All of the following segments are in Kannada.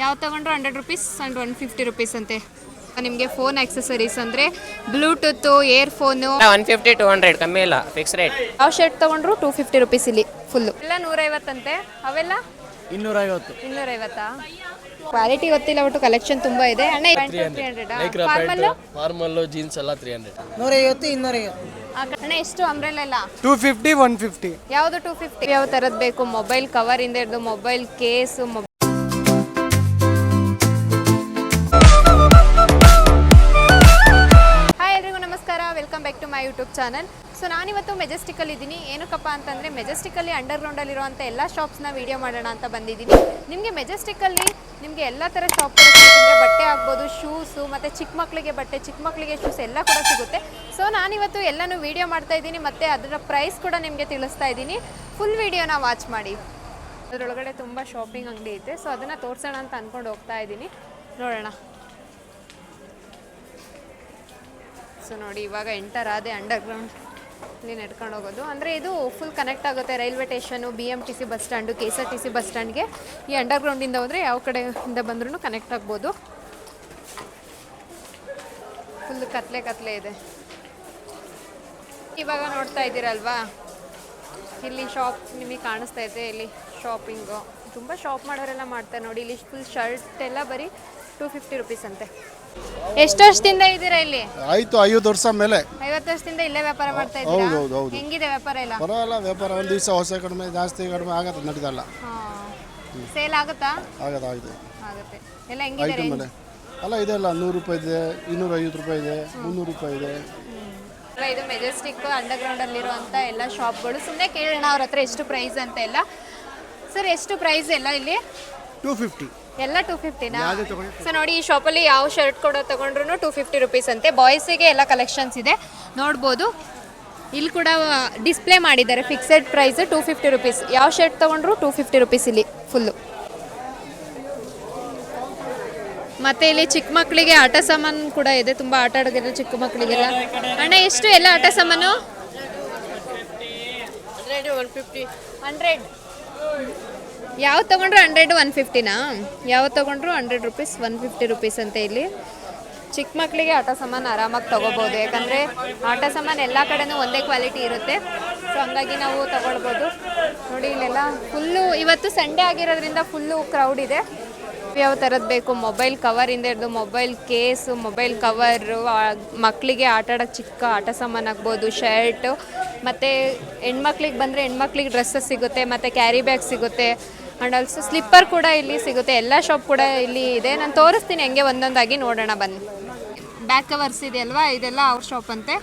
ಯಾವ ತಗೊಂಡ್ರು 100 ರುಪೀಸ್ ಆ್ಯಂಡ್ 150 ರುಪೀಸ್ ಅಂತೆ. ನಿಮಗೆ ಫೋನ್ ಆಕ್ಸೆಸರೀಸ್ ಅಂದರೆ ಬ್ಲೂಟೂತು, ಇಯರ್ಫೋನು 150 200 ಕಮ್ಮಿ ಇಲ್ಲ, ಫಿಕ್ಸ್ ರೇಟ್. ಯಾವ ಶರ್ಟ್ ತಗೊಂಡ್ರು 250 ರುಪೀಸ್ ಇಲ್ಲಿ ಫುಲ್ಲು. ಎಲ್ಲ 150 ಅಂತೆ. ಅವೆಲ್ಲ 250. ಕ್ವಾಲಿಟಿ ಗೊತ್ತಿಲ್ಲ, ಒಟ್ಟು ಕಲೆಕ್ಷನ್ ತುಂಬಾ ಇದೆ. ಅಣ್ಣ 300 ಫಾರ್ಮಲ್ ಜೀನ್ಸ್ ಎಲ್ಲ 300 150 250. ಅಣ್ಣ ಎಷ್ಟು ಅಂಬ್ರೆಲ್ಲ ಎಲ್ಲ 250 150. ಯಾವುದು 250? ಯಾವ ಥರದ್ದು ಬೇಕು? ಮೊಬೈಲ್ ಕವರ್ ಇಂದ ಹಿಡಿದು ಮೊಬೈಲ್ ಕೇಸು. ಹಾಯ್ ಎಲ್ರಿಗೂ ನಮಸ್ಕಾರ, welcome back to my YouTube channel. So ನಾನಿವತ್ತು ಮೆಜೆಸ್ಟಿಕಲ್ಲಿ ಇದ್ದೀನಿ. ಏನಕ್ಕಪ್ಪ ಅಂತಂದರೆ ಮೆಜೆಸ್ಟಿಕಲ್ಲಿ ಅಂಡರ್ಗ್ರೌಂಡಲ್ಲಿರುವಂಥ ಎಲ್ಲ ಶಾಪ್ಸ್ನ ವೀಡಿಯೋ ಮಾಡೋಣ ಅಂತ ಬಂದಿದ್ದೀನಿ. ನಿಮಗೆ ಮೆಜೆಸ್ಟಿಕಲ್ಲಿ ನಿಮಗೆ ಎಲ್ಲ ಥರ ಶಾಪ್ಗಳು ಸಿಗುತ್ತೆ. ಬಟ್ಟೆ ಆಗ್ಬೋದು, ಶೂಸು, ಮತ್ತು ಚಿಕ್ಕ ಮಕ್ಕಳಿಗೆ ಬಟ್ಟೆ, ಚಿಕ್ಕ ಮಕ್ಕಳಿಗೆ ಶೂಸ್ ಎಲ್ಲ ಕೂಡ ಸಿಗುತ್ತೆ. ಸೊ ನಾನಿವತ್ತು ಎಲ್ಲನೂ ವೀಡಿಯೋ ಮಾಡ್ತಾ ಇದ್ದೀನಿ, ಮತ್ತು ಅದರ ಪ್ರೈಸ್ ಕೂಡ ನಿಮಗೆ ತಿಳಿಸ್ತಾ ಇದ್ದೀನಿ. ಫುಲ್ ವೀಡಿಯೋನ ವಾಚ್ ಮಾಡಿ. ಅದರೊಳಗಡೆ ತುಂಬ ಶಾಪಿಂಗ್ ಅಂಗಡಿ ಐತೆ. ಸೊ ಅದನ್ನು ತೋರಿಸೋಣ ಅಂತ ಅಂದ್ಕೊಂಡು ಹೋಗ್ತಾ ಇದ್ದೀನಿ. ನೋಡೋಣ. ಸೊ ನೋಡಿ, ಇವಾಗ ಎಂಟರ್ ಆದೆ ಅಂಡರ್ಗ್ರೌಂಡ್ ಇಲ್ಲಿ ನಡ್ಕೊಂಡು ಹೋಗೋದು. ಅಂದರೆ ಇದು ಫುಲ್ ಕನೆಕ್ಟ್ ಆಗುತ್ತೆ railway station, BMTC bus stand, KSRTC bus ಸ್ಟ್ಯಾಂಡ್ಗೆ. ಈ ಅಂಡರ್ಗ್ರೌಂಡಿಂದ ಹೋದರೆ ಯಾವ ಕಡೆಯಿಂದ ಬಂದ್ರೂ ಕನೆಕ್ಟ್ ಆಗ್ಬೋದು. ಫುಲ್ ಕತ್ಲೆ ಇದೆ. ಇವಾಗ ನೋಡ್ತಾ ಇದ್ದೀರಲ್ವಾ, ಇಲ್ಲಿ ಶಾಪ್ ನಿಮಗೆ ಕಾಣಿಸ್ತಾ ಇದೆ. ಇಲ್ಲಿ ಶಾಪಿಂಗು ತುಂಬ ಶಾಪ್ ಮಾಡೋರೆಲ್ಲ ಮಾಡ್ತಾರೆ ನೋಡಿ. ಇಲ್ಲಿ ಫುಲ್ ಶರ್ಟ್ ಎಲ್ಲ ಬರೀ 250 ರುಪೀಸ್ ಅಂತೆ. ಎಷ್ಟು ವರ್ಷದಿಂದ ಇದ್ದೀರಾ ಇಲ್ಲಿ? ಆಯ್ತು 50 ವರ್ಷ ಮೇಲೆ. 50 ವರ್ಷದಿಂದ ಇಲ್ಲೇ ವ್ಯಾಪಾರ ಮಾಡ್ತಾ ಇದ್ದೀರಾ? ಹೌದು. ಹೆಂಗಿದೆ ವ್ಯಾಪಾರ ಎಲ್ಲ? ಪರವಾಗಿಲ್ಲ, ವ್ಯಾಪಾರ ಒಂದು ದಿವಸ ಹೊಸ ಕಡಿಮೆ ಜಾಸ್ತಿ ಕಡಿಮೆ ಆಗತ್ತೆ, ನಡೀತಲ್ಲ. ಸೇಲ್ ಆಗುತ್ತಾ? ಆಗುತ್ತೆ ಎಲ್ಲ ಹೆಂಗಿದೆ ಐಟಮ್ ಮೇಲೆ ಅಲ್ಲ. ಇದೆಲ್ಲ 100 ರೂಪಾಯಿ ಇದೆ, 250 ರೂಪಾಯಿ ಇದೆ, 300 ರೂಪಾಯಿ ಇದೆ. ಇದು ಮೆಜೆಸ್ಟಿಕ್ ಅಂಡರ್ಗ್ರೌಂಡ್ ಅಲ್ಲಿರುವಂಥ ಎಲ್ಲ ಶಾಪ್ಗಳು. ಸುಮ್ಮನೆ ಕೇಳೋಣ ಅವ್ರ ಹತ್ರ ಎಷ್ಟು ಪ್ರೈಸ್ ಅಂತ ಎಲ್ಲ. ಸರ್ ಎಷ್ಟು ಪ್ರೈಸ್ ಎಲ್ಲ ಇಲ್ಲಿ? 250 ಎಲ್ಲ 250ನಾ? ಸೊ ನೋಡಿ, ಈ ಶಾಪಲ್ಲಿ ಯಾವ ಶರ್ಟ್ ಕೂಡ ತಗೊಂಡ್ರು 250 ರುಪೀಸ್ ಅಂತೆ. ಬಾಯ್ಸಿಗೆ ಎಲ್ಲ ಕಲೆಕ್ಷನ್ಸ್ ಇದೆ, ನೋಡ್ಬೋದು. ಇಲ್ಲಿ ಕೂಡ ಡಿಸ್ಪ್ಲೇ ಮಾಡಿದ್ದಾರೆ. Fixed price 250 rupees. ಯಾವ ಶರ್ಟ್ ತಗೊಂಡ್ರು 250 ರುಪೀಸ್ ಇಲ್ಲಿ ಫುಲ್ಲು. ಮತ್ತು ಇಲ್ಲಿ ಚಿಕ್ಕ ಮಕ್ಕಳಿಗೆ ಆಟ ಸಾಮಾನು ಕೂಡ ಇದೆ. ತುಂಬ ಆಟ ಆಡೋದಿಲ್ಲ ಚಿಕ್ಕ ಮಕ್ಕಳಿಗೆಲ್ಲ. ಅಣ್ಣ ಎಷ್ಟು ಎಲ್ಲ ಆಟ ಸಾಮಾನು? 100 ಯಾವ ತೊಗೊಂಡ್ರು 100 150ನಾ? ಯಾವ ತೊಗೊಂಡ್ರು 100 ರುಪೀಸ್ 150 ರುಪೀಸ್ ಅಂತ. ಇಲ್ಲಿ ಚಿಕ್ಕ ಮಕ್ಕಳಿಗೆ ಆಟ ಸಾಮಾನು ಆರಾಮಾಗಿ ತೊಗೋಬೋದು. ಯಾಕಂದರೆ ಆಟ ಸಾಮಾನು ಎಲ್ಲ ಕಡೆನೂ ಒಂದೇ ಕ್ವಾಲಿಟಿ ಇರುತ್ತೆ. ಸೊ ಹಂಗಾಗಿ ನಾವು ತೊಗೊಳ್ಬೋದು. ನೋಡಿ, ಇಲ್ಲೆಲ್ಲ ಫುಲ್ಲು ಇವತ್ತು ಸಂಡೇ ಆಗಿರೋದ್ರಿಂದ ಫುಲ್ಲು ಕ್ರೌಡ್ ಇದೆ. ಯಾವ ಥರದ್ದು ಬೇಕು? ಮೊಬೈಲ್ ಕವರಿಂದ ಹಿಡಿದು ಮೊಬೈಲ್ ಕೇಸು, ಮೊಬೈಲ್ ಕವರು, ಮಕ್ಕಳಿಗೆ ಆಟ ಆಡೋಕ್ಕೆ ಚಿಕ್ಕ ಆಟ ಸಾಮಾನು ಆಗ್ಬೋದು, ಶರ್ಟು. ಮತ್ತು ಹೆಣ್ಮಕ್ಳಿಗೆ ಬಂದರೆ ಹೆಣ್ಮಕ್ಳಿಗೆ ಡ್ರೆಸ್ಸಸ್ ಸಿಗುತ್ತೆ, ಮತ್ತು ಕ್ಯಾರಿ ಬ್ಯಾಗ್ ಸಿಗುತ್ತೆ, ಆ್ಯಂಡ್ ಆಲ್ಸೋ ಸ್ಲಿಪ್ಪರ್ ಕೂಡ ಇಲ್ಲಿ ಸಿಗುತ್ತೆ. ಎಲ್ಲ ಶಾಪ್ ಕೂಡ ಇಲ್ಲಿ ಇದೆ. ನಾನು ತೋರಿಸ್ತೀನಿ ಹೆಂಗೆ ಒಂದೊಂದಾಗಿ, ನೋಡೋಣ ಬನ್ನಿ. ಬ್ಯಾಕ್ ಕವರ್ಸ್ ಇದೆ ಅಲ್ವಾ, ಇದೆಲ್ಲ ಅವ್ರ ಶಾಪ್ ಅಂತೆ.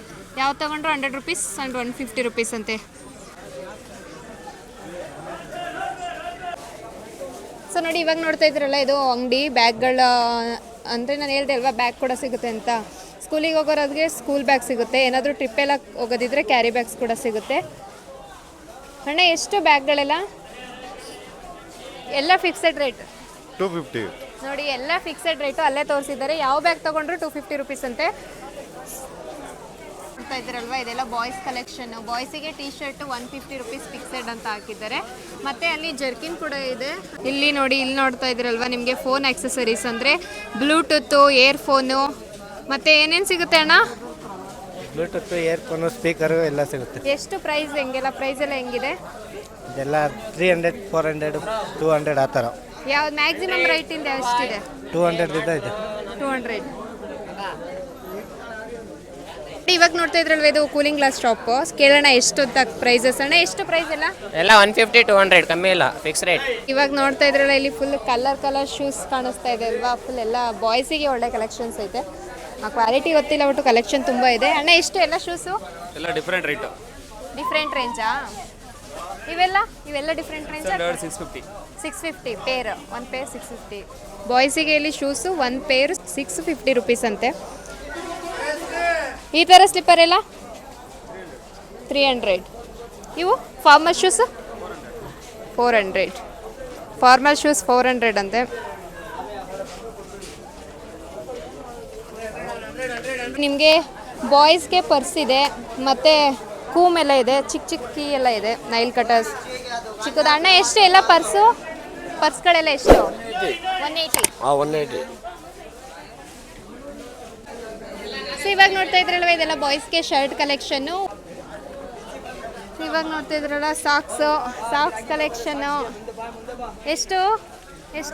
ಯಾವ ತೊಗೊಂಡ್ರು 100 ರುಪೀಸ್ ಆ್ಯಂಡ್ 150 ರುಪೀಸ್ ಅಂತೆ. ಸೊ ನೋಡಿ, ಇವಾಗ ನೋಡ್ತಾ ಇದ್ರಲ್ಲ, ಇದು ಅಂಗಡಿ ಬ್ಯಾಗ್ಗಳ. ಅಂದರೆ ನಾನು ಹೇಳ್ದೆ ಅಲ್ವಾ, ಬ್ಯಾಗ್ ಕೂಡ ಸಿಗುತ್ತೆ ಅಂತ. ಸ್ಕೂಲಿಗೆ ಹೋಗೋರಿಗೆ ಸ್ಕೂಲ್ ಬ್ಯಾಗ್ ಸಿಗುತ್ತೆ. ಏನಾದರೂ ಟ್ರಿಪ್ಪೆಲ್ಲ ಹೋಗೋದಿದ್ರೆ ಕ್ಯಾರಿ ಬ್ಯಾಗ್ಸ್ ಕೂಡ ಸಿಗುತ್ತೆ. ಅಣ್ಣ ಎಷ್ಟು ಬ್ಯಾಗ್ಗಳೆಲ್ಲ? ಎಲ್ಲ ಫಿಕ್ಸೆಡ್ ರೇಟ್ 250 ನೋಡಿ, ಎಲ್ಲ ಫಿಕ್ಸೆಡ್ ರೇಟು ಅಲ್ಲೇ ತೋರಿಸಿದ್ದಾರೆ. ಯಾವ ಬ್ಯಾಗ್ ತೊಗೊಂಡ್ರು 250 ರುಪೀಸ್ ಅಂತೆ. ನೋಡ್ತಾ ಇದ್ದೀರಲ್ವಾ, ಇದೆಲ್ಲ ಬಾಯ್ಸ್ ಕಲೆಕ್ಷನ್. ಬಾಯ್ಸಿಗೆ ಟೀ ಶರ್ಟ್ 150 ರುಪೀಸ್ ಫಿಕ್ಸೆಡ್ ಅಂತ ಹಾಕಿದ್ದಾರೆ. ಮತ್ತು ಅಲ್ಲಿ ಜರ್ಕಿನ್ ಕೂಡ ಇದೆ. ಇಲ್ಲಿ ನೋಡಿ, ಇಲ್ಲಿ ನೋಡ್ತಾ ಇದ್ದೀರಲ್ವಾ, ನಿಮಗೆ ಫೋನ್ ಆಕ್ಸೆಸರೀಸ್ ಅಂದರೆ ಬ್ಲೂಟೂತು, ಇಯರ್ಫೋನು, ಮತ್ತು ಏನೇನು ಸಿಗುತ್ತೆ ಅಣ್ಣ? ಬ್ಲೂಟೂತ್, ಇಯರ್ಫೋನು, ಸ್ಪೀಕರು ಎಲ್ಲ ಸಿಗುತ್ತೆ. ಎಷ್ಟು ಪ್ರೈಸ್? ಹೆಂಗೆಲ್ಲ ಪ್ರೈಸ್ ಎಲ್ಲ ಹೆಂಗಿದೆ? ಇದೆಲ್ಲ 300 400 200 ಆ ಥರ. ಯಾವ್ದು ಮ್ಯಾಕ್ಸಿಮಮ್ ರೈಟಿಂದ ಎಷ್ಟಿದೆ? 200 ಇದೆ. 200. ಇವಾಗ ನೋಡ್ತಾ ಇದ್ರಲ್ವ, ಇದು ಕೂಲಿಂಗ್ ಗ್ಲಾಸ್ ಶಾಪ್. ಕೇಳೋಣ ಎಷ್ಟು ಪ್ರೈಸಸ್. ಅಣ್ಣ ಎಷ್ಟು ಪ್ರೈಸ್ ಎಲ್ಲ? 150 200 ಕಮ್ಮಿ ಇಲ್ಲ, ಫಿಕ್ಸ್ ರೇಟ್. ಇವಾಗ ನೋಡ್ತಾ ಇದ್ರಲ್ಲ, ಇಲ್ಲಿ ಫುಲ್ ಕಲರ್ ಶೂಸ್ ಕಾಣಿಸ್ತಾ ಇದೆ ಅಲ್ವಾ. ಫುಲ್ ಎಲ್ಲ ಬಾಯ್ಸಿಗೆ ಒಳ್ಳೆ ಕಲೆಕ್ಷನ್ಸ್ ಐತೆ. ಕ್ವಾಲಿಟಿ ಗೊತ್ತಿಲ್ಲ, ಒಟ್ಟು ಕಲೆಕ್ಷನ್ ತುಂಬ ಇದೆ. ಅಣ್ಣ ಎಷ್ಟು ಎಲ್ಲ ಶೂಸು? ಎಲ್ಲ ಡಿಫರೆಂಟ್ ರೇಟ್. ಡಿಫ್ರೆಂಟ್ ರೇಂಜಾ ಇವೆಲ್ಲ ಡಿಫ್ರೆಂಟ್ ರೇಂಜ್? 650 ಪೇರ್. 1 ಪೇರ್ 650. ಬಾಯ್ಸಿಗೆ ಇಲ್ಲಿ ಶೂಸು 1 ಪೇರ್ 650 ರುಪೀಸ್ ಅಂತೆ. ಈ ಥರ ಸ್ಲಿಪ್ಪರ್ ಎಲ್ಲ 300. ಇವು ಫಾರ್ಮಲ್ ಶೂಸ್ 400. ಫಾರ್ಮಲ್ ಶೂಸ್ 400 ಅಂತೆ. ನಿಮಗೆ ಬಾಯ್ಸ್ಗೆ ಪರ್ಸ್ ಇದೆ, ಮತ್ತು ಕೂಮ್ ಎಲ್ಲ ಇದೆ, ಚಿಕ್ಕ ಕೀ ಎಲ್ಲ ಇದೆ, ನೈಲ್ ಕಟರ್ಸ್ ಚಿಕ್ಕದು. ಅಣ್ಣ ಎಷ್ಟು ಎಲ್ಲ ಪರ್ಸ್ಗಳೆಲ್ಲ ಎಷ್ಟು? 180. 180. ಸೊ ಇವಾಗ ನೋಡ್ತಾ ಇದ್ರಲ್ವ ಇದೆಲ್ಲ ಬಾಯ್ಸ್ಗೆ ಶರ್ಟ್ ಕಲೆಕ್ಷನ್ನು. ಇವಾಗ ನೋಡ್ತಾ ಇದ್ರಲ್ಲ ಸಾಕ್ಸ್ ಕಲೆಕ್ಷನ್ನು. ಎಷ್ಟು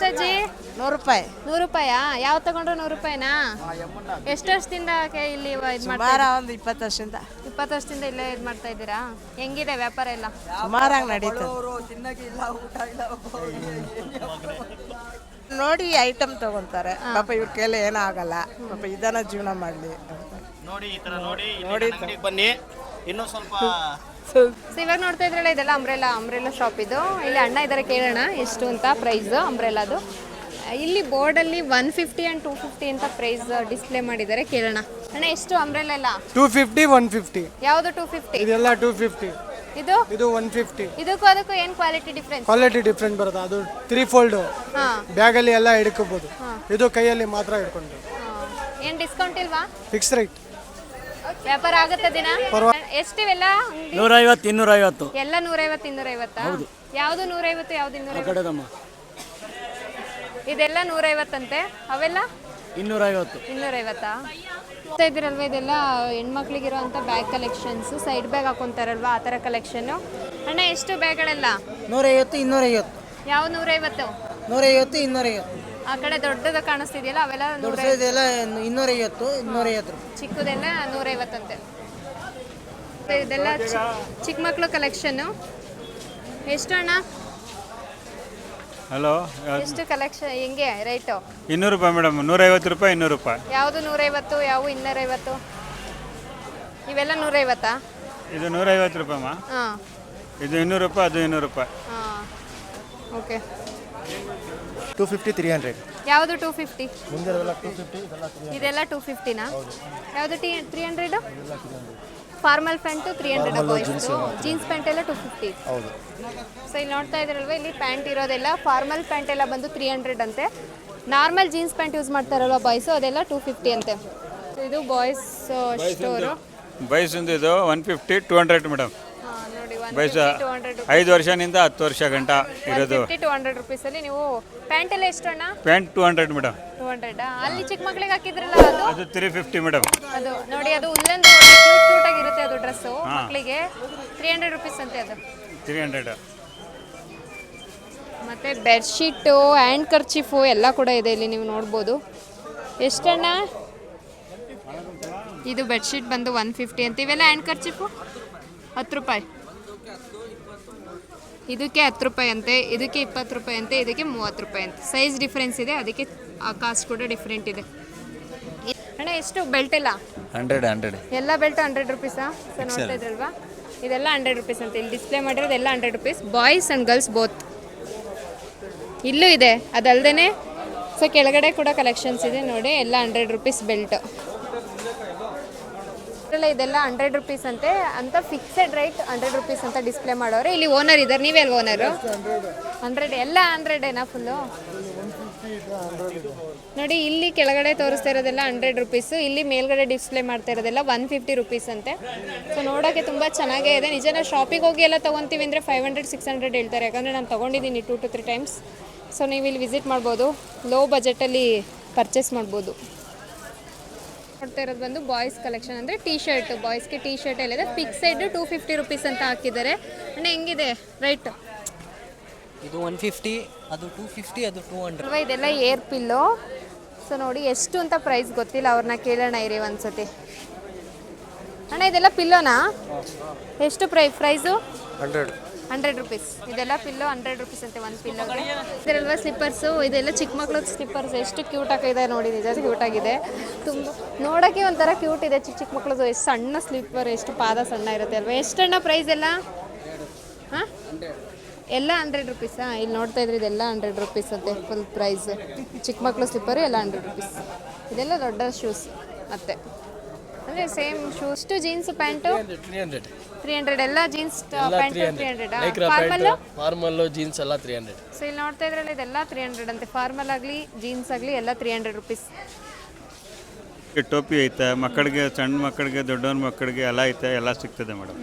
ಅಜ್ಜಿ? 100 ರೂಪಾಯಿ. 100 ರೂಪಾಯಾ? ಯಾವ ತಗೊಂಡ್ರು 100 ರೂಪಾಯಿನಾ? ಎಷ್ಟು ವರ್ಷದಿಂದ ಇಲ್ಲಿ ಇದು ಮಾಡ್ತಾ ಸುಮಾರು ಒಂದು 20 ವರ್ಷದಿಂದ 20 ವರ್ಷದಿಂದ ಇಲ್ಲೇ ಇದು ಮಾಡ್ತಾ ಇದ್ದೀರಾ? ಹೆಂಗಿದೆ ವ್ಯಾಪಾರ ಎಲ್ಲ? ಸುಮಾರಾಗಿ ನಡೀತದೆ. ನೋಡಿ ಐಟಮ್ ತಗೊಂತಾರೆ ಪಾಪ ಇವ್ರ ಕೈಲಿ ಏನಾಗಲ್ಲ, ಪಾಪ ಇದನ್ನ ಜೀವನ ಮಾಡಲಿ ನೋಡಿ ಈ ಥರ ನೋಡಿ ಅಂಗಡಿಗೆ ಬನ್ನಿ ಇನ್ನೂ ಸ್ವಲ್ಪ. ಸೊ ಇವಾಗ ನೋಡ್ತಾ ಇದ್ರಲ್ಲ ಇದೆಲ್ಲ ಅಂಬ್ರೆಲಾ ಶಾಪ್ ಇದು. ಇಲ್ಲಿ ಅಣ್ಣ ಇದ್ದಾರೆ, ಕೇಳೋಣ ಎಷ್ಟು ಅಂತ ಪ್ರೈಸ್ ಅಂಬ್ರೆಲಾದು. ಇಲ್ಲಿ ಬೋರ್ಡಲ್ಲಿ 150 ಆ್ಯಂಡ್ 250 ಅಂತ ಪ್ರೈಸ್ ಡಿಸ್ಪ್ಲೇ ಮಾಡಿದ್ದಾರೆ, ಕೇಳೋಣ. ಅಣ್ಣ ಎಷ್ಟು ಅಂಬ್ರೆಲಾ ಎಲ್ಲ? 250 150. ಯಾವುದು 250? ಇದೆಲ್ಲ 250. ಇದು 150. ಇದಕ್ಕೂ ಅದಕ್ಕೂ ಏನು ಕ್ವಾಲಿಟಿ ಡಿಫ್ರೆನ್ಸ್? ಕ್ವಾಲಿಟಿ ಡಿಫ್ರೆಂಟ್ ಬರುತ್ತೆ. ಅದು 3 ಫೋಲ್ಡ್, ಹಾಂ, ಬ್ಯಾಗಲ್ಲಿ ಎಲ್ಲ ಹಿಡ್ಕೋಬಹುದು. ಇದು ಕೈಯಲ್ಲಿ ಮಾತ್ರ ಹಿಡ್ಕೊಂಡು. ಏನು ಡಿಸ್ಕೌಂಟ್ ಇಲ್ವಾ? Fix right. ವ್ಯಾಪಾರ ಆಗುತ್ತೆ ದಿನ? ಎಷ್ಟಿವೆಲ್ಲ? 150 250. ಎಲ್ಲ 150 250. ಯಾವುದು 150 ಯಾವ್ದು 250? ಇದೆಲ್ಲ 150 ಅಂತೆ, ಅವೆಲ್ಲ 250. 250. ನೋಡ್ತಾ ಇದ್ದೀರಲ್ವ ಇದೆಲ್ಲ ಹೆಣ್ಮಕ್ಳಿಗಿರೋ ಅಂತ ಬ್ಯಾಗ್ ಕಲೆಕ್ಷನ್ಸ್. ಸೈಡ್ ಬ್ಯಾಗ್ ಹಾಕೊಂತಾರಲ್ವ ಆ ಥರ ಕಲೆಕ್ಷನ್ನು. ಅಣ್ಣ ಎಷ್ಟು ಬ್ಯಾಗ್ಗಳೆಲ್ಲ? 150 250. ಯಾವ 150? 150 250. ಆ ಕಡೆ ದೊಡ್ಡದು ಕಾಣಿಸ್ತಿದೆಯಲ್ಲ ಅವೆಲ್ಲ 150. ಇದೆಲ್ಲ 250 250. ಚಿಕ್ಕದೆಲ್ಲ 150 ಅಂತೆ. ಇದೆಲ್ಲ ಚಿಕ್ಕ ಮಕ್ಕಳು ಕಲೆಕ್ಷನ್ನು. ಎಷ್ಟು ಅಣ್ಣ? ಹಲೋ, ಎಷ್ಟು ಕಲೆಕ್ಷನ್ ಹೆಂಗೆ ರೇಟು? 200 ರೂಪಾಯಿ ಮೇಡಮ್. 150 ರೂಪಾಯಿ 200 ರೂಪಾಯಿ. ಯಾವುದು 150 ಯಾವ 250? ಇವೆಲ್ಲ 150? ಇದು 150 ರೂಪಾಯಮ್ಮ. ಹಾಂ, ಇದು 200 ರೂಪಾಯಿ, ಅದು 200 ರೂಪಾಯಿ. ಹಾಂ, ಓಕೆ. 250 300. ಯಾವುದು 250? ಮುಂದಿರೋದೆಲ್ಲ 250, ಇದೆಲ್ಲ 250ನಾ? ಯಾವುದು 300? Formal pant 300 ಬಾಯ್ಸ್ದು. ಜೀನ್ಸ್ ಪ್ಯಾಂಟ್ ಎಲ್ಲ 250. ಹೌದು. ಸೊ ಇಲ್ಲಿ ನೋಡ್ತಾ ಇದ್ದೀರಲ್ವ, ಇಲ್ಲಿ ಪ್ಯಾಂಟ್ ಇರೋದೆಲ್ಲ ಫಾರ್ಮಲ್ ಪ್ಯಾಂಟ್ ಎಲ್ಲ ಬಂದು 300 ಅಂತೆ. ನಾರ್ಮಲ್ ಜೀನ್ಸ್ ಪ್ಯಾಂಟ್ ಯೂಸ್ ಮಾಡ್ತಾರಲ್ವ ಬಾಯ್ಸು, ಅದೆಲ್ಲ 250 ಅಂತೆ. ಸೊ ಇದು ಬಾಯ್ಸ್ ಸ್ಟೋರು. ಬೈಸಿಂದು ಇದು 150 200 ಮೇಡಮ್. ನೋಡಿ, ಬೈಸ 200 5 ವರ್ಷದಿಂದ 10 ವರ್ಷ ಗಂಟ ಇರೋದು. 200 ರುಪೀಸಲ್ಲಿ ನೀವು ಪ್ಯಾಂಟ್ ಎಲ್ಲ ಎಷ್ಟು ಅಣ್ಣ? Pant 200 madam. 200. ಅಲ್ಲಿ ಚಿಕ್ಕ ಮಕ್ಳಿಗೆ ಹಾಕಿದ್ರಲ್ಲ ಅದು? ಅದು 350 ಮೇಡಮ್. ಅದು ನೋಡಿ, ಅದು ಉಲ್ಲನ್ ಕ್ಯೂಟ್ ಆಗಿರುತ್ತೆ ಅದು ಡ್ರೆಸ್ಸು ಮಕ್ಕಳಿಗೆ. 300 ರುಪೀಸ್ ಅಂತೆ ಅದು. 300. ಮತ್ತು ಬೆಡ್ಶೀಟು, ಹ್ಯಾಂಡ್ ಕರ್ಚೀಫು ಎಲ್ಲ ಕೂಡ ಇದೆ ಇಲ್ಲಿ, ನೀವು ನೋಡ್ಬೋದು. ಎಷ್ಟಣ್ಣ ಇದು? ಬೆಡ್ಶೀಟ್ ಬಂದು 150 ಅಂತ. ಇವೆಲ್ಲ ಹ್ಯಾಂಡ್ ಕರ್ಚೀಫು 10 ರೂಪಾಯಿ. ಇದಕ್ಕೆ 10 ರೂಪಾಯಿ ಅಂತೆ, ಇದಕ್ಕೆ 20 ರೂಪಾಯಿ ಅಂತೆ, ಇದಕ್ಕೆ 30 ರೂಪಾಯಿ ಅಂತೆ. ಸೈಜ್ ಡಿಫ್ರೆನ್ಸ್ ಇದೆ, ಅದಕ್ಕೆ ಆ ಕಾಸ್ಟ್ ಕೂಡ ಡಿಫ್ರೆಂಟ್ ಇದೆ. ಅಣ್ಣ ಎಷ್ಟು ಬೆಲ್ಟ್ ಎಲ್ಲ? 100 ಎಲ್ಲ ಬೆಲ್ಟ್ 100 ರುಪೀಸಾ? ಸೊ ನೋಡ್ತಾ ಇದ್ರಲ್ವಾ, ಇದೆಲ್ಲ 100 ರುಪೀಸ್ ಅಂತ. ಇಲ್ಲಿ ಡಿಸ್ಪ್ಲೇ ಮಾಡಿರೋದು ಎಲ್ಲ 100 rupees. Boys and girls both. ಇಲ್ಲೂ ಇದೆ, ಅದಲ್ದೇ ಸೊ ಕೆಳಗಡೆ ಕೂಡ ಕಲೆಕ್ಷನ್ಸ್ ಇದೆ ನೋಡಿ. ಎಲ್ಲ 100 ರುಪೀಸ್ ಬೆಲ್ಟ್. ಇದೆಲ್ಲ 100 ರುಪೀಸ್ ಅಂತೆ ಅಂತ. ಫಿಕ್ಸೆಡ್ ರೈಟ್ 100 ರುಪೀಸ್ ಅಂತ ಡಿಸ್ಪ್ಲೇ ಮಾಡೋರು. ಇಲ್ಲಿ ಓನರ್ ಇದ್ದಾರೆ, ನೀವೇ ಅಲ್ವ ಓನರು? 100 ಎಲ್ಲ 100 ಫುಲ್ಲು ನೋಡಿ. ಇಲ್ಲಿ ಕೆಳಗಡೆ ತೋರಿಸ್ತಾ ಇರೋದೆಲ್ಲ 100 ರುಪೀಸು. ಇಲ್ಲಿ ಮೇಲ್ಗಡೆ ಡಿಸ್ಪ್ಲೇ ಮಾಡ್ತಾ ಇರೋದೆಲ್ಲ 150 ರುಪೀಸ್ ಅಂತೆ. ಸೊ ನೋಡೋಕ್ಕೆ ತುಂಬ ಚೆನ್ನಾಗೇ ಇದೆ. ನಿಜ ನಾವು ಶಾಪಿಗೆ ಹೋಗಿ ಎಲ್ಲ ತೊಗೊತೀವಿ ಅಂದರೆ 500 600 ಹೇಳ್ತಾರೆ. ಯಾಕಂದರೆ ನಾನು ತೊಗೊಂಡಿದ್ದೀನಿ 2 to 3 ಟೈಮ್ಸ್. ಸೊ ನೀವು ಇಲ್ಲಿ ವಿಸಿಟ್ ಮಾಡ್ಬೋದು, ಲೋ ಬಜೆಟಲ್ಲಿ ಪರ್ಚೇಸ್ ಮಾಡ್ಬೋದು. ನೋಡ್ತಾ ಇರೋದು ಬಂದು ಬಾಯ್ಸ್ ಕಲೆಕ್ಷನ್. ಅಂದರೆ ಟೀ ಶರ್ಟ್, ಬಾಯ್ಸ್ಗೆ ಟೀ ಶರ್ಟ್ ಎಲ್ಲ ಇದೆ. ಫಿಕ್ಸೆಡ್ 250 ರುಪೀಸ್ ಅಂತ ಹಾಕಿದ್ದಾರೆ. ಅಣ್ಣ ಹೆಂಗಿದೆ ರೈಟ್? ಇದು 150, ಅದು 250, ಅದು 200. ಇದೆಲ್ಲ ಏರ್ ಪಿಲ್ಲೋ. ಸೊ ನೋಡಿ ಎಷ್ಟು ಅಂತ ಪ್ರೈಸ್ ಗೊತ್ತಿಲ್ಲ, ಅವ್ರನ್ನ ಕೇಳೋಣ ಇರಿ ಒಂದ್ಸತಿ. ಅಣ್ಣ ಇದೆಲ್ಲ ಪಿಲ್ಲೋನಾ? ಎಷ್ಟು ಪ್ರೈಸು? 100 ರುಪೀಸ್. ಇದೆಲ್ಲ ಪಿಲ್ಲೋ 100 ರುಪೀಸ್ ಅಂತೆ ಒಂದು ಪಿಲ್ಲೋಗೆ. ಇದರಲ್ವ ಸ್ಲಿಪ್ಪರ್ಸು, ಇದೆಲ್ಲ ಚಿಕ್ಕ ಮಕ್ಳದ್ದು ಸ್ಲಿಪ್ಪರ್ಸ್. ಎಷ್ಟು ಕ್ಯೂಟ್ ಆಗಿದೆ ನೋಡಿ, ನಿಜ ಕ್ಯೂಟ್ ಆಗಿದೆ. ತುಂಬ ನೋಡೋಕ್ಕೆ ಒಂಥರ ಕ್ಯೂಟ್ ಇದೆ. ಚಿಕ್ಕ ಮಕ್ಳದ್ದು ಎಷ್ಟು ಸಣ್ಣ ಸ್ಲಿಪ್ಪರ್, ಎಷ್ಟು ಪಾದ ಸಣ್ಣ ಇರುತ್ತೆ ಅಲ್ವಾ? ಎಷ್ಟಣ್ಣ ಪ್ರೈಸ್ ಎಲ್ಲ? ಹಾಂ, ಎಲ್ಲ 100 ರುಪೀಸಾ? ಇಲ್ಲಿ ನೋಡ್ತಾ ಇದ್ರಿ, ಇದೆಲ್ಲ 100 ರುಪೀಸ್ ಅಂತೆ ಫುಲ್ ಪ್ರೈಸ್. ಚಿಕ್ಕ ಮಕ್ಳು ಸ್ಲಿಪ್ಪರು ಎಲ್ಲ 100 ರುಪೀಸ್. ಇದೆಲ್ಲ ದೊಡ್ಡ ಶೂಸ್ ಮತ್ತೆ. ಅಂದರೆ same shoes to jeans pant 300. ಎಲ್ಲ ಜೀನ್ಸ್ ಪ್ಯಾಂಟ್ 300. ಫಾರ್ಮಲ್ಲು ಜೀನ್ಸ್ ಎಲ್ಲ 300. ಸೊ ಇಲ್ಲಿ ನೋಡ್ತಾ ಇದ್ರಲ್ಲ, ಇದೆಲ್ಲ 300 ಅಂತೆ. ಫಾರ್ಮಲ್ ಆಗಲಿ ಜೀನ್ಸ್ ಆಗಲಿ ಎಲ್ಲ 300 ರುಪೀಸ್. ಟೋಪಿ ಐತೆ ಮಕ್ಕಳಿಗೆ, ಸಣ್ಣ ಮಕ್ಕಳಿಗೆ, ದೊಡ್ಡವ್ರ ಮಕ್ಕಳಿಗೆ ಎಲ್ಲ ಐತೆ, ಎಲ್ಲ ಸಿಗ್ತದೆ ಮೇಡಮ್.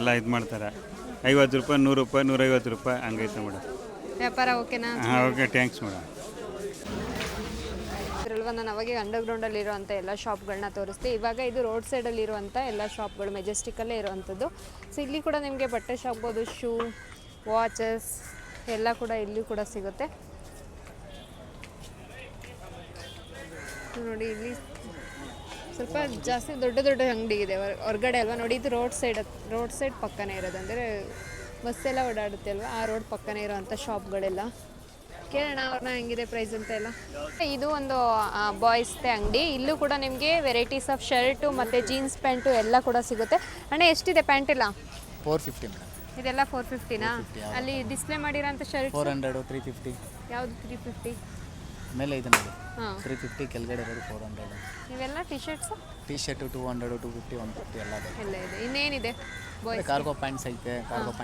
ಎಲ್ಲ ಇದು ಮಾಡ್ತಾರೆ. 50 ರೂಪಾಯಿ 100 ರೂಪಾಯಿ 150 ರೂಪಾಯಿ ಹಂಗೈತೆ ಮೇಡಮ್. ವ್ಯಾಪಾರ ಓಕೆನಾ? ಹಾಂ, ಓಕೆ, ಥ್ಯಾಂಕ್ಸ್ ಮೇಡಮ್. ಅಲ್ವಾ, ನಾನು ಅವಾಗೆ ಅಂಡರ್ಗ್ರೌಂಡಲ್ಲಿ ಇರೋವಂಥ ಎಲ್ಲ ಶಾಪ್ಗಳನ್ನ ತೋರಿಸ್ದೆ. ಇವಾಗ ಇದು ರೋಡ್ ಸೈಡಲ್ಲಿ ಇರುವಂಥ ಎಲ್ಲ ಶಾಪ್ಗಳು ಮೆಜೆಸ್ಟಿಕಲ್ಲೇ ಇರುವಂಥದ್ದು. ಸೊ ಇಲ್ಲಿ ಕೂಡ ನಿಮಗೆ ಬಟ್ಟೆ ಶಾಪ್ಬೋದು, ಶೂ, ವಾಚಸ್ ಎಲ್ಲ ಕೂಡ ಇಲ್ಲಿ ಕೂಡ ಸಿಗುತ್ತೆ. ನೋಡಿ ಇಲ್ಲಿ ಸ್ವಲ್ಪ ಜಾಸ್ತಿ ದೊಡ್ಡ ದೊಡ್ಡ ಅಂಗಡಿ ಇದೆ ಹೊರಗಡೆ ಅಲ್ವಾ. ನೋಡಿ ಇದು ರೋಡ್ ಸೈಡ್ ಪಕ್ಕನೇ ಇರೋದು, ಅಂದರೆ ಬಸ್ಸೆಲ್ಲ ಓಡಾಡುತ್ತೆ ಅಲ್ವಾ, ಆ ರೋಡ್ ಪಕ್ಕನೇ ಇರೋವಂಥ ಶಾಪ್ಗಳೆಲ್ಲ. ಕೇಳೋಣ ಅವ್ರನ್ನ ಹೆಂಗಿದೆ ಪ್ರೈಸ್ ಅಂತ ಎಲ್ಲ. ಇದು ಒಂದು ಬಾಯ್ಸ್ದೆ ಅಂಗಡಿ. ಇಲ್ಲೂ ಕೂಡ ನಿಮಗೆ ವೆರೈಟೀಸ್ ಆಫ್ ಶರ್ಟು ಮತ್ತು ಜೀನ್ಸ್ ಪ್ಯಾಂಟು ಎಲ್ಲ ಕೂಡ ಸಿಗುತ್ತೆ. ಅಣ್ಣ ಎಷ್ಟಿದೆ ಪ್ಯಾಂಟ್ ಎಲ್ಲ? 450 ಮೇಡಮ್. ಇದೆಲ್ಲ 450ನಾ? ಅಲ್ಲಿ ಡಿಸ್ಪ್ಲೇ ಮಾಡಿರೋಂಥ ಶರ್ಟ್ 400 350. ಯಾವುದು 350? ಮೇಲೆ ಇದೆ ನೋಡಿ, ಹಾಂ 350 ಕೆಳಗಡೆ ಇರೋದು 400. ಇವೆಲ್ಲ ಟಿ ಶರ್ಟ್ಸು ಟಿ ಶರ್ಟು 200 250 150 ಎಲ್ಲ ಇದೆ. ಎಲ್ಲ ಇದೆ. ಇನ್ನೇನಿದೆ ಬಾಯ್ಸ್? ಕಾರ್ಗೋ ಪ್ಯಾಂಟ್ಸ್ ಐತೆ.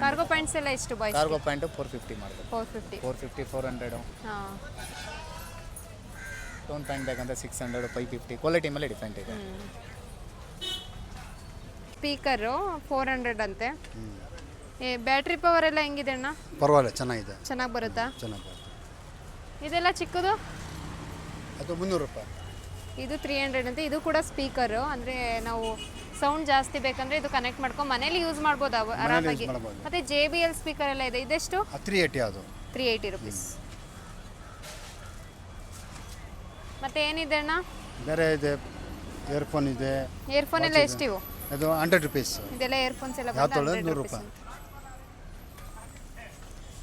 ಕಾರ್ಗೋ ಪ್ಯಾಂಟ್ಸ್ ಎಲ್ಲ ಎಷ್ಟು ಬಾಯ್ಸ್? ಕಾರ್ಗೋ ಪ್ಯಾಂಟು 450 ಮಾಡ್ಬೋದು. 450 400. ಹಾಂ. ಟೋನ್ ಪ್ಯಾಂಟ್ ಬೇಕಂದ್ರೆ 600 550. ಕ್ವಾಲಿಟಿ ಮೇಲೆ ಡಿಫೆಂಟ್ ಇದೆ. ಸ್ಪೀಕರು 400 ಅಂತೆ. ಬ್ಯಾಟ್ರಿ ಪವರ್ ಎಲ್ಲ ಹೆಂಗಿದೆ ಅಣ್ಣ? ಪರವಾಗಿಲ್ಲ, ಚೆನ್ನಾಗಿದೆ, ಚೆನ್ನಾಗಿ ಬರುತ್ತಾ? ಚೆನ್ನಾಗಿ ಬರುತ್ತೆ. ಇದೆಲ್ಲ ಚಿಕ್ಕದು ಅದು 300 ರೂಪಾಯಿ. ಇದು 300 ಅಂತೆ. ಇದು ಕೂಡ ಸ್ಪೀಕರು, ಅಂದರೆ ನಾವು ಸೌಂಡ್ ಜಾಸ್ತಿ ಬೇಕಂದರೆ ಇದು ಕನೆಕ್ಟ್ ಮಾಡ್ಕೊಂಡು ಮನೇಲಿ ಯೂಸ್ ಮಾಡ್ಬೋದು ಆರಾಮಾಗಿ. ಮಾಡ್ಬೋದು. ಮತ್ತು JBL ಸ್ಪೀಕರ್ ಎಲ್ಲ ಇದೆ. ಇದೆಷ್ಟು? 380 ಅದು. 380 ರುಪೀಸ್. ಮತ್ತು ಏನಿದೆ ಅಣ್ಣ? ಬೇರೆ ಇದೆ, ಇಯರ್ಫೋನ್ ಇದೆ. ಇಯರ್ಫೋನ್ ಎಲ್ಲ ಎಷ್ಟಿವು? ಅದು 100 ರುಪೀಸ್. ಇದೆಲ್ಲ ಇಯರ್ಫೋನ್ಸ್ ಎಲ್ಲ ಯಾವ್ದು ಬಂದು 100 100 ರೂಪಾಯಿ.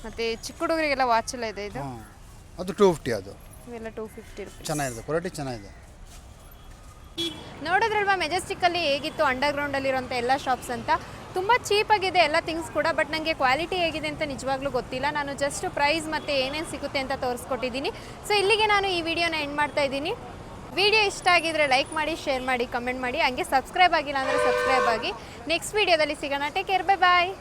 ಮತ್ತು ಚಿಕ್ಕ ಹುಡುಗರಿಗೆಲ್ಲ ವಾಚ್ ಎಲ್ಲ ಇದೆ. ಇದು ಹಾಂ, ಅದು 250. ಅದು ಇವೆಲ್ಲ 250 ರುಪೀಸ್. ಚೆನ್ನಾಗಿದೆ, ಕ್ವಾಲಿಟಿ ಚೆನ್ನಾಗಿದೆ. ನೋಡಿದ್ರಲ್ವಾ ಮೆಜೆಸ್ಟಿಕ್ಕಲ್ಲಿ ಹೇಗಿತ್ತು ಅಂಡರ್ಗ್ರೌಂಡಲ್ಲಿರೋಂಥ ಎಲ್ಲ ಶಾಪ್ಸ್ ಅಂತ. ತುಂಬ ಚೀಪಾಗಿದೆ ಎಲ್ಲ ಥಿಂಗ್ಸ್ ಕೂಡ, ಬಟ್ ನನಗೆ ಕ್ವಾಲಿಟಿ ಹೇಗಿದೆ ಅಂತ ನಿಜವಾಗ್ಲೂ ಗೊತ್ತಿಲ್ಲ. ನಾನು ಜಸ್ಟ್ ಪ್ರೈಸ್ ಮತ್ತು ಏನೇನು ಸಿಗುತ್ತೆ ಅಂತ ತೋರಿಸ್ಕೊಟ್ಟಿದ್ದೀನಿ. ಸೊ ಇಲ್ಲಿಗೆ ನಾನು ಈ ವಿಡಿಯೋನ ಎಂಡ್ ಮಾಡ್ತಾ ಇದ್ದೀನಿ. ವಿಡಿಯೋ ಇಷ್ಟ ಆಗಿದ್ರೆ ಲೈಕ್ ಮಾಡಿ, ಶೇರ್ ಮಾಡಿ, ಕಮೆಂಟ್ ಮಾಡಿ. ಹಂಗೆ ಸಬ್ಸ್ಕ್ರೈಬ್ ಆಗಿಲ್ಲ ಅಂದರೆ ಸಬ್ಸ್ಕ್ರೈಬ್ ಆಗಿ. ನೆಕ್ಸ್ಟ್ ವಿಡಿಯೋದಲ್ಲಿ ಸಿಗೋಣ. ಟೇಕ್ ಕೇರ್, ಬೈ ಬಾಯ್.